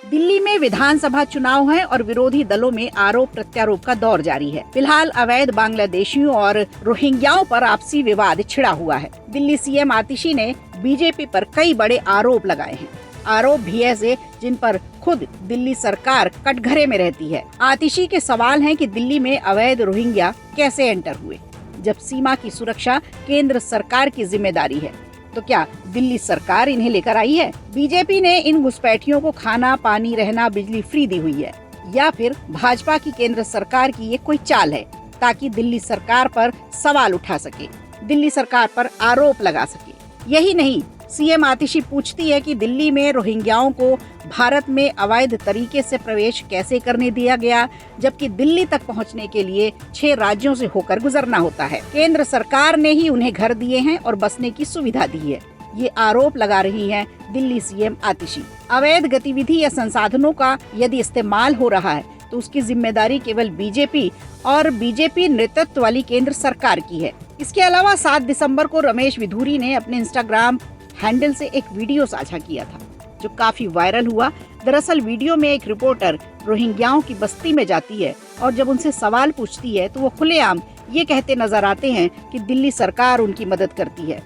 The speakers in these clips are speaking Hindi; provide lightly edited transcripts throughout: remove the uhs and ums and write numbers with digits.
दिल्ली में विधानसभा चुनाव है और विरोधी दलों में आरोप प्रत्यारोप का दौर जारी है। फिलहाल अवैध बांग्लादेशियों और रोहिंग्याओं पर आपसी विवाद छिड़ा हुआ है। दिल्ली सीएम आतिशी ने बीजेपी पर कई बड़े आरोप लगाए हैं। आरोप भी ऐसे जिन पर खुद दिल्ली सरकार कटघरे में रहती है। आतिशी के सवाल हैं कि दिल्ली में अवैध रोहिंग्या कैसे एंटर हुए, जब सीमा की सुरक्षा केंद्र सरकार की जिम्मेदारी है। तो क्या दिल्ली सरकार इन्हें लेकर आई है? बीजेपी ने इन घुसपैठियों को खाना, पानी, रहना, बिजली फ्री दी हुई है, या फिर भाजपा की केंद्र सरकार की ये कोई चाल है ताकि दिल्ली सरकार पर सवाल उठा सके, दिल्ली सरकार पर आरोप लगा सके? यही नहीं, सीएम आतिशी पूछती है कि दिल्ली में रोहिंग्याओं को भारत में अवैध तरीके से प्रवेश कैसे करने दिया गया, जबकि दिल्ली तक पहुंचने के लिए 6 राज्यों से होकर गुजरना होता है। केंद्र सरकार ने ही उन्हें घर दिए हैं और बसने की सुविधा दी है। ये आरोप लगा रही है दिल्ली सीएम आतिशी। अवैध गतिविधि या संसाधनों का यदि इस्तेमाल हो रहा है तो उसकी जिम्मेदारी केवल बीजेपी और बीजेपी नेतृत्व वाली केंद्र सरकार की है। इसके अलावा 7 दिसंबर को रमेश विधुरी ने अपने इंस्टाग्राम हैंडल से एक वीडियो साझा किया था जो काफी वायरल हुआ। दरअसल वीडियो में एक रिपोर्टर रोहिंग्याओं की बस्ती में जाती है और जब उनसे सवाल पूछती है तो वो खुलेआम ये कहते नजर आते हैं कि दिल्ली सरकार उनकी मदद करती है,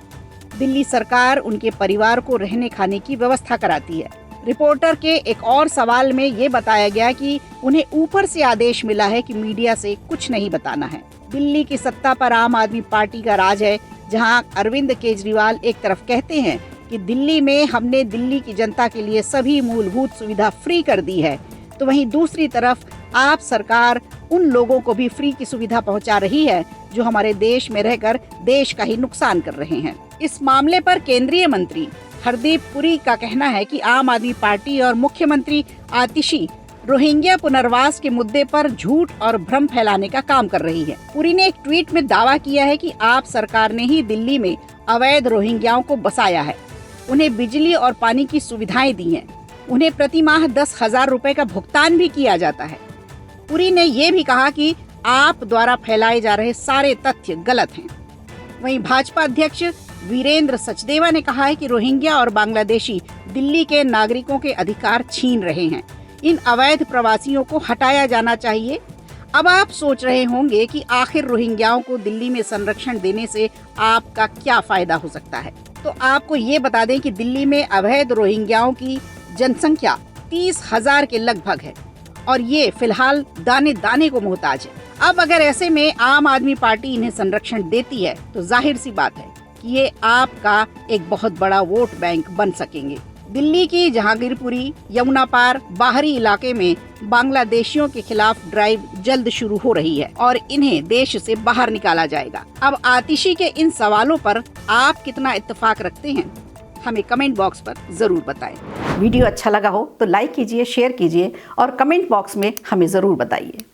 दिल्ली सरकार उनके परिवार को रहने खाने की व्यवस्था कराती है। रिपोर्टर के एक और सवाल में ये बताया गया कि उन्हें ऊपर से आदेश मिला है कि मीडिया से कुछ नहीं बताना है। दिल्ली की सत्ता पर आम आदमी पार्टी का राज है, जहां अरविंद केजरीवाल एक तरफ कहते हैं कि दिल्ली में हमने दिल्ली की जनता के लिए सभी मूलभूत सुविधा फ्री कर दी है, तो वहीं दूसरी तरफ आप सरकार उन लोगों को भी फ्री की सुविधा पहुंचा रही है जो हमारे देश में रहकर देश का ही नुकसान कर रहे हैं। इस मामले पर केंद्रीय मंत्री हरदीप पुरी का कहना है कि आम आदमी पार्टी और मुख्यमंत्री आतिशी रोहिंग्या पुनर्वास के मुद्दे पर झूठ और भ्रम फैलाने का काम कर रही है। पुरी ने एक ट्वीट में दावा किया है कि आप सरकार ने ही दिल्ली में अवैध रोहिंग्याओं को बसाया है, उन्हें बिजली और पानी की सुविधाएं दी हैं, उन्हें प्रति माह 10,000 रुपए का भुगतान भी किया जाता है। पुरी ने ये भी कहा कि आप द्वारा फैलाए जा रहे सारे तथ्य गलत हैं। वहीं भाजपा अध्यक्ष वीरेंद्र सचदेवा ने कहा है कि रोहिंग्या और बांग्लादेशी दिल्ली के नागरिकों के अधिकार छीन रहे हैं, इन अवैध प्रवासियों को हटाया जाना चाहिए। अब आप सोच रहे होंगे कि आखिर रोहिंग्याओं को दिल्ली में संरक्षण देने से आपका क्या फायदा हो सकता है। तो आपको ये बता दें कि दिल्ली में अवैध रोहिंग्याओं की जनसंख्या 30,000 के लगभग है और ये फिलहाल दाने दाने को मोहताज है। अब अगर ऐसे में आम आदमी पार्टी इन्हें संरक्षण देती है तो जाहिर सी बात है कि ये आपका एक बहुत बड़ा वोट बैंक बन सकेंगे। दिल्ली की जहांगीरपुरी, यमुना पार, बाहरी इलाके में बांग्लादेशियों के खिलाफ ड्राइव जल्द शुरू हो रही है और इन्हें देश से बाहर निकाला जाएगा। अब आतिशी के इन सवालों पर आप कितना इत्तेफाक रखते हैं, हमें कमेंट बॉक्स पर जरूर बताएं। वीडियो अच्छा लगा हो तो लाइक कीजिए, शेयर कीजिए और कमेंट बॉक्स में हमें जरूर बताइए।